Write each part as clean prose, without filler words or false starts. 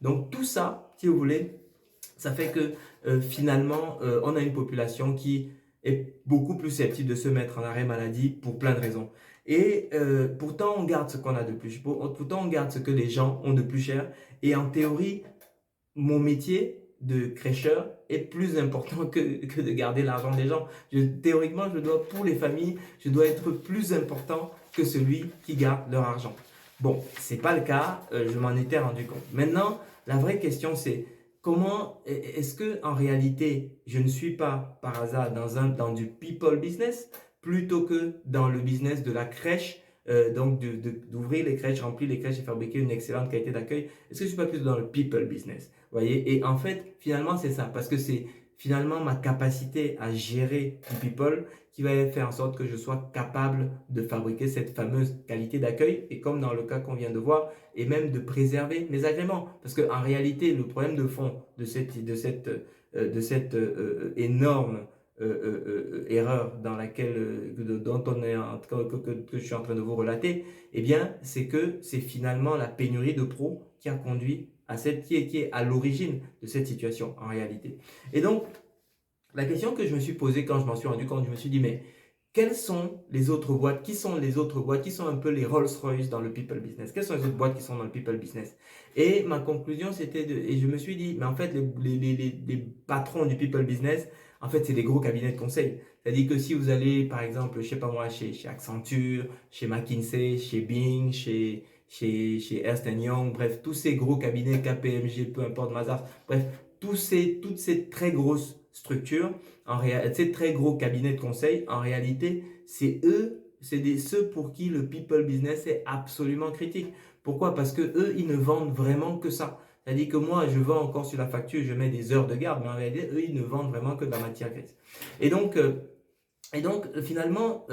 Donc tout ça, si vous voulez, ça fait que finalement, on a une population qui est beaucoup plus susceptible de se mettre en arrêt maladie pour plein de raisons. Et pourtant, on garde ce qu'on a de plus. Pourtant, on garde ce que les gens ont de plus cher. Et en théorie, mon métier de crècheur est plus important que de garder l'argent des gens. Théoriquement, pour les familles, je dois être plus important que celui qui garde leur argent. Bon, c'est pas le cas, je m'en étais rendu compte. Maintenant, la vraie question c'est est-ce que en réalité, je ne suis pas par hasard dans du people business plutôt que dans le business de la crèche, donc d'ouvrir les crèches, remplir les crèches et fabriquer une excellente qualité d'accueil. Est-ce que je suis pas plutôt dans le people business? Voyez, et en fait, finalement, c'est ça, parce que c'est finalement ma capacité à gérer du people qui va faire en sorte que je sois capable de fabriquer cette fameuse qualité d'accueil, et comme dans le cas qu'on vient de voir, et même de préserver mes agréments. Parce qu'en réalité, le problème de fond de cette énorme erreur dans laquelle, dont on est que je suis en train de vous relater, eh bien, c'est que c'est finalement la pénurie de pros qui a conduit qui est à l'origine de cette situation en réalité. Et donc, la question que je me suis posée quand je m'en suis rendu compte, je me suis dit, mais quelles sont les autres boîtes? Qui sont les autres boîtes? Qui sont un peu les Rolls-Royce dans le people business? Quelles sont les autres boîtes qui sont dans le people business? Et ma conclusion, et je me suis dit, mais en fait, les patrons du people business, en fait, c'est des gros cabinets de conseil. C'est-à-dire que si vous allez, par exemple, je sais pas moi, chez Accenture, chez McKinsey, chez Bing, chez Ernst Young, bref, tous ces gros cabinets, KPMG, peu importe, Mazars, bref, toutes ces très grosses structures, ces très gros cabinets de conseil, en réalité, ceux pour qui le people business est absolument critique. Pourquoi? Parce que eux, ils ne vendent vraiment que ça. C'est-à-dire que moi, je vends encore sur la facture, je mets des heures de garde, mais en réalité, eux, ils ne vendent vraiment que de la matière grise. Et donc, finalement,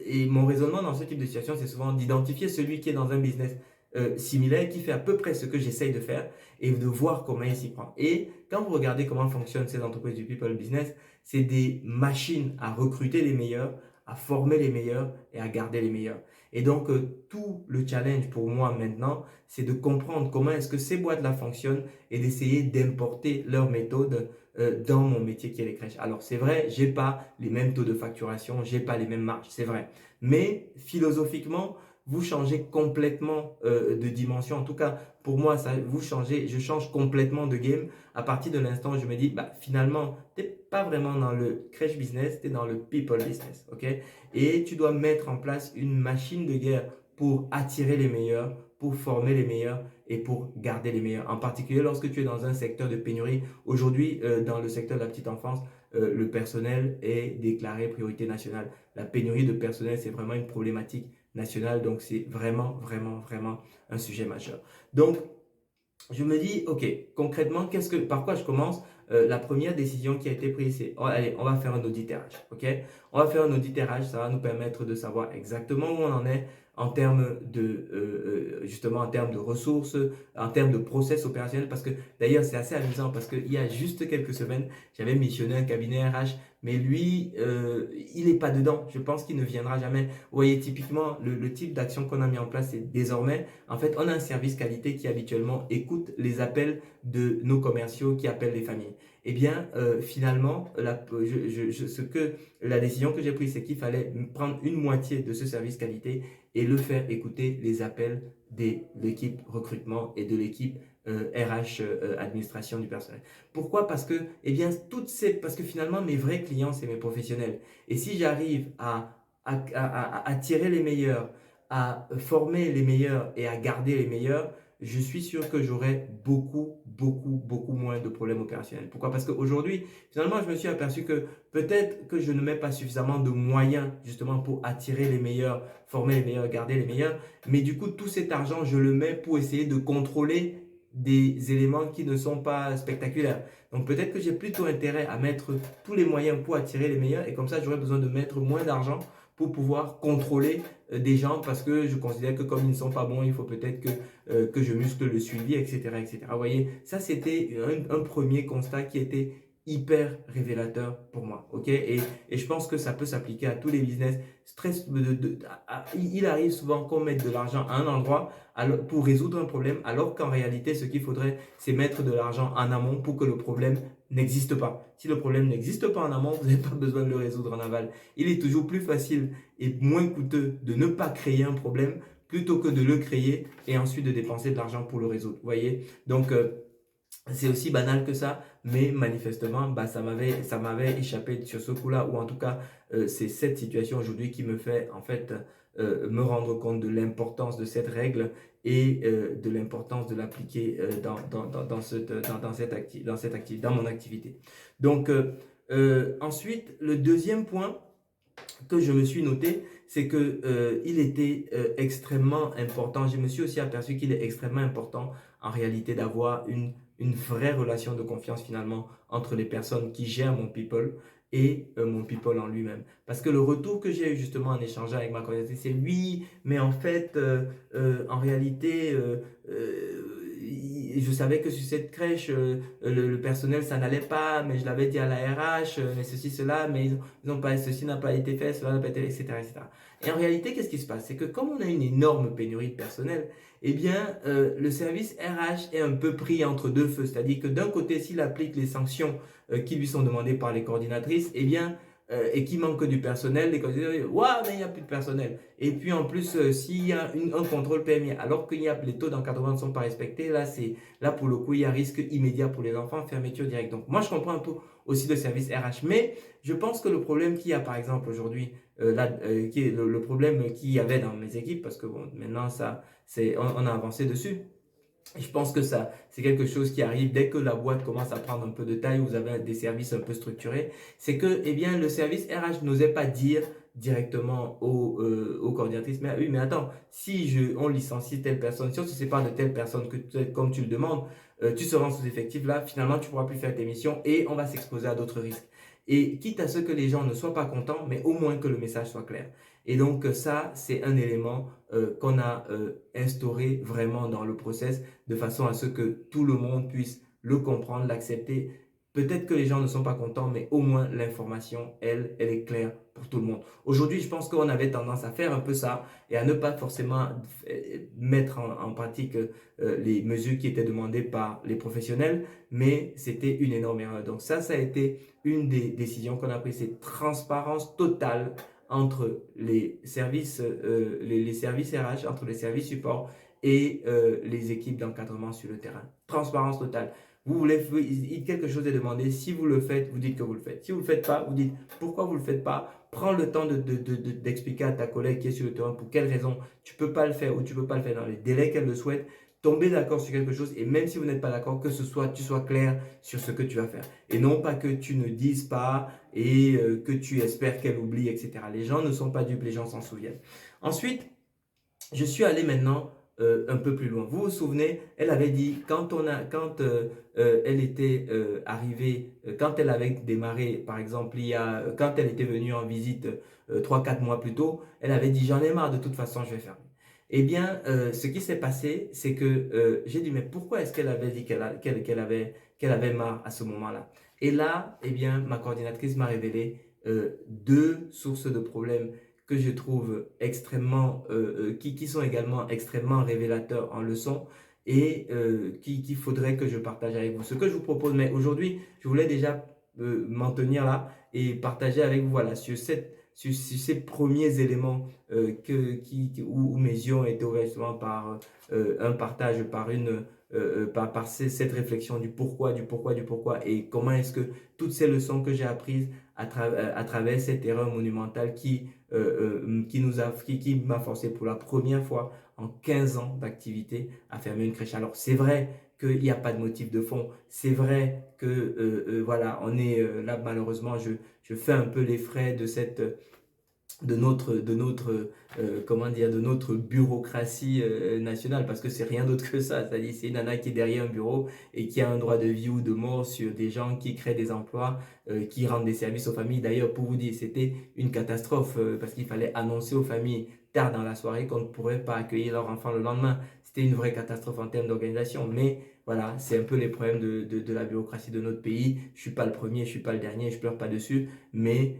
et mon raisonnement dans ce type de situation, c'est souvent d'identifier celui qui est dans un business similaire, qui fait à peu près ce que j'essaye de faire et de voir comment il s'y prend. Et quand vous regardez comment fonctionnent ces entreprises du people business, c'est des machines à recruter les meilleurs, à former les meilleurs et à garder les meilleurs. Et donc, tout le challenge pour moi maintenant, c'est de comprendre comment est-ce que ces boîtes-là fonctionnent et d'essayer d'importer leurs méthodes dans mon métier qui est les crèches. Alors c'est vrai, j'ai pas les mêmes taux de facturation, j'ai pas les mêmes marges, c'est vrai. Mais philosophiquement, vous changez complètement de dimension. En tout cas, pour moi, je change complètement de game à partir de l'instant où je me dis, bah finalement, t'es pas vraiment dans le crèche business, tu es dans le people business, ok? Et tu dois mettre en place une machine de guerre pour attirer les meilleurs, pour former les meilleurs et pour garder les meilleurs. En particulier lorsque tu es dans un secteur de pénurie. Aujourd'hui, dans le secteur de la petite enfance, le personnel est déclaré priorité nationale. La pénurie de personnel, c'est vraiment une problématique nationale. Donc, c'est vraiment, vraiment, vraiment un sujet majeur. Donc, je me dis, ok, concrètement, par quoi je commence? La première décision qui a été prise, c'est, oh, allez, on va faire un auditérage, ok? On va faire un auditérage, ça va nous permettre de savoir exactement où on en est en termes justement, en termes de ressources, en termes de process opérationnel, parce que d'ailleurs, c'est assez amusant, parce qu'il y a juste quelques semaines, j'avais missionné un cabinet RH, mais lui, il n'est pas dedans. Je pense qu'il ne viendra jamais. Vous voyez, typiquement, le type d'action qu'on a mis en place, c'est désormais, en fait, on a un service qualité qui habituellement écoute les appels de nos commerciaux qui appellent les familles. Eh bien, finalement, la décision que j'ai prise, c'est qu'il fallait prendre une moitié de ce service qualité et le faire écouter les appels de l'équipe recrutement et de l'équipe RH, administration du personnel. Pourquoi? Parce que, eh bien, parce que finalement, mes vrais clients, c'est mes professionnels. Et si j'arrive à attirer les meilleurs, à former les meilleurs et à garder les meilleurs, je suis sûr que j'aurai beaucoup, beaucoup, beaucoup moins de problèmes opérationnels. Pourquoi? Parce qu'aujourd'hui, finalement, je me suis aperçu que peut-être que je ne mets pas suffisamment de moyens justement pour attirer les meilleurs, former les meilleurs, garder les meilleurs. Mais du coup, tout cet argent, je le mets pour essayer de contrôler des éléments qui ne sont pas spectaculaires. Donc peut-être que j'ai plutôt intérêt à mettre tous les moyens pour attirer les meilleurs et comme ça, j'aurai besoin de mettre moins d'argent pour pouvoir contrôler des gens parce que je considère que comme ils ne sont pas bons, il faut peut-être que je muscle le suivi, etc., etc. Vous voyez, ça c'était un premier constat qui était hyper révélateur pour moi. Ok, et je pense que ça peut s'appliquer à tous les business. Il arrive souvent qu'on mette de l'argent à un endroit pour résoudre un problème, alors qu'en réalité, ce qu'il faudrait, c'est mettre de l'argent en amont pour que le problème n'existe pas. Si le problème n'existe pas en amont, vous n'avez pas besoin de le résoudre en aval. Il est toujours plus facile et moins coûteux de ne pas créer un problème plutôt que de le créer et ensuite de dépenser de l'argent pour le résoudre. Vous voyez? Donc, c'est aussi banal que ça, mais manifestement, bah, ça m'avait échappé sur ce coup-là, ou en tout cas, c'est cette situation aujourd'hui qui me fait en fait me rendre compte de l'importance de cette règle et de l'importance de l'appliquer dans mon activité. Donc, ensuite, le deuxième point que je me suis noté, c'est que il était extrêmement important. Je me suis aussi aperçu qu'il est extrêmement important en réalité d'avoir une vraie relation de confiance finalement entre les personnes qui gèrent mon people et mon people en lui-même. Parce que le retour que j'ai eu justement en échangeant avec ma communauté, c'est oui, mais en fait, en réalité, je savais que sur cette crèche, le personnel, ça n'allait pas, mais je l'avais dit à la RH, mais ceci, cela, mais ils ont pas, ceci n'a pas été fait, cela n'a pas été, etc., etc. Et en réalité, qu'est-ce qui se passe? C'est que comme on a une énorme pénurie de personnel, eh bien, le service RH est un peu pris entre deux feux. C'est-à-dire que d'un côté, s'il applique les sanctions qui lui sont demandées par les coordinatrices, eh bien, et qu'il manque du personnel, les coordinatrices disent, waouh, mais il n'y a plus de personnel. Et puis en plus, s'il y a un contrôle PMI, alors qu'il y a les taux d'encadrement ne sont pas respectés, là pour le coup, il y a risque immédiat pour les enfants, fermeture directe. Donc moi, je comprends un peu aussi le service RH, mais je pense que le problème qu'il y a par exemple aujourd'hui, qui est le problème qu'il y avait dans mes équipes, parce que bon, maintenant on a avancé dessus. Et je pense que ça, c'est quelque chose qui arrive dès que la boîte commence à prendre un peu de taille, vous avez des services un peu structurés. C'est que, eh bien, le service RH n'osait pas dire directement aux coordinatrices, mais oui, mais attends, si on licencie telle personne, si on se sépare de telle personne comme tu le demandes, tu seras en sous-effectif là, finalement, tu ne pourras plus faire tes missions et on va s'exposer à d'autres risques. Et quitte à ce que les gens ne soient pas contents, mais au moins que le message soit clair. Et donc, ça, c'est un élément qu'on a instauré vraiment dans le process de façon à ce que tout le monde puisse le comprendre, l'accepter. Peut-être que les gens ne sont pas contents, mais au moins l'information, elle est claire pour tout le monde. Aujourd'hui, je pense qu'on avait tendance à faire un peu ça et à ne pas forcément mettre en pratique les mesures qui étaient demandées par les professionnels, mais c'était une énorme erreur. Donc ça a été une des décisions qu'on a prises, c'est transparence totale entre les services RH, entre les services support et les équipes d'encadrement sur le terrain. Transparence totale. Vous voulez, quelque chose est demandé, si vous le faites, vous dites que vous le faites. Si vous ne le faites pas, vous dites pourquoi vous ne le faites pas. Prends le temps d'expliquer à ta collègue qui est sur le terrain pour quelle raison tu ne peux pas le faire ou tu ne peux pas le faire dans les délais qu'elle le souhaite. Tomber d'accord sur quelque chose et même si vous n'êtes pas d'accord, que tu sois clair sur ce que tu vas faire. Et non pas que tu ne dises pas et que tu espères qu'elle oublie, etc. Les gens ne sont pas dupes, les gens s'en souviennent. Ensuite, je suis allé maintenant un peu plus loin. Vous vous souvenez, elle avait dit, quand elle était arrivée, quand elle avait démarré, par exemple, quand elle était venue en visite 3-4 mois plus tôt, elle avait dit, j'en ai marre, de toute façon, je vais fermer. Eh bien, ce qui s'est passé, c'est que j'ai dit, mais pourquoi est-ce qu'elle avait dit qu'elle avait marre à ce moment-là? Et là, eh bien, ma coordinatrice m'a révélé deux sources de problèmes que je trouve qui sont également extrêmement révélateurs en leçons et qu'il faudrait que je partage avec vous. Ce que je vous propose, mais aujourd'hui, je voulais déjà m'en tenir là et partager avec vous, voilà, sur ces premiers éléments où mes yeux ont été ouverts justement par un partage, par cette réflexion du pourquoi, et comment est-ce que toutes ces leçons que j'ai apprises à travers cette erreur monumentale qui m'a forcé pour la première fois en 15 ans d'activité à fermer une crèche. Alors c'est vrai qu'il n'y a pas de motif de fond, c'est vrai que voilà, on est là malheureusement, je fais un peu les frais de notre bureaucratie nationale, parce que c'est rien d'autre que ça. C'est-à-dire, c'est une nana qui est derrière un bureau et qui a un droit de vie ou de mort sur des gens qui créent des emplois, qui rendent des services aux familles. D'ailleurs, pour vous dire, c'était une catastrophe parce qu'il fallait annoncer aux familles tard dans la soirée qu'on ne pourrait pas accueillir leur enfant le lendemain. C'était une vraie catastrophe en termes d'organisation. Mais Voilà, c'est un peu les problèmes de la bureaucratie de notre pays. Je suis pas le premier, je suis pas le dernier, je pleure pas dessus. Mais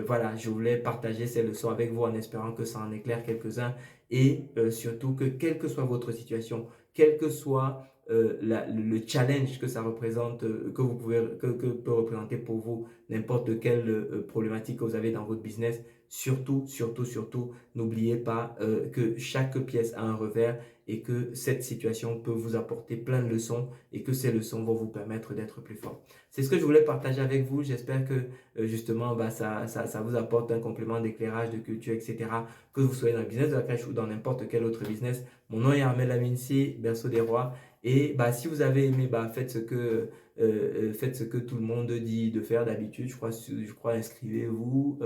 voilà, je voulais partager ces leçons avec vous en espérant que ça en éclaire quelques-uns. Et surtout que quelle que soit votre situation, quel que soit le challenge que ça représente, que peut représenter pour vous n'importe quelle problématique que vous avez dans votre business, surtout, surtout, surtout, n'oubliez pas que chaque pièce a un revers et que cette situation peut vous apporter plein de leçons et que ces leçons vont vous permettre d'être plus fort. C'est ce que je voulais partager avec vous. J'espère que justement ça vous apporte un complément d'éclairage, de culture, etc. Que vous soyez dans le business de la crèche ou dans n'importe quel autre business. Mon nom est Armel Aminci, berceau des rois. Et si vous avez aimé, faites ce que tout le monde dit de faire d'habitude. Je crois inscrivez-vous.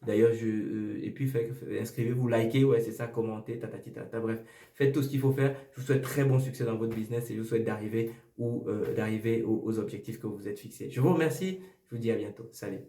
D'ailleurs, et puis inscrivez-vous, likez, ouais, c'est ça, commentez, tatati, tata, bref. Faites tout ce qu'il faut faire. Je vous souhaite très bon succès dans votre business et je vous souhaite d'arriver aux objectifs que vous vous êtes fixés. Je vous remercie. Je vous dis à bientôt. Salut.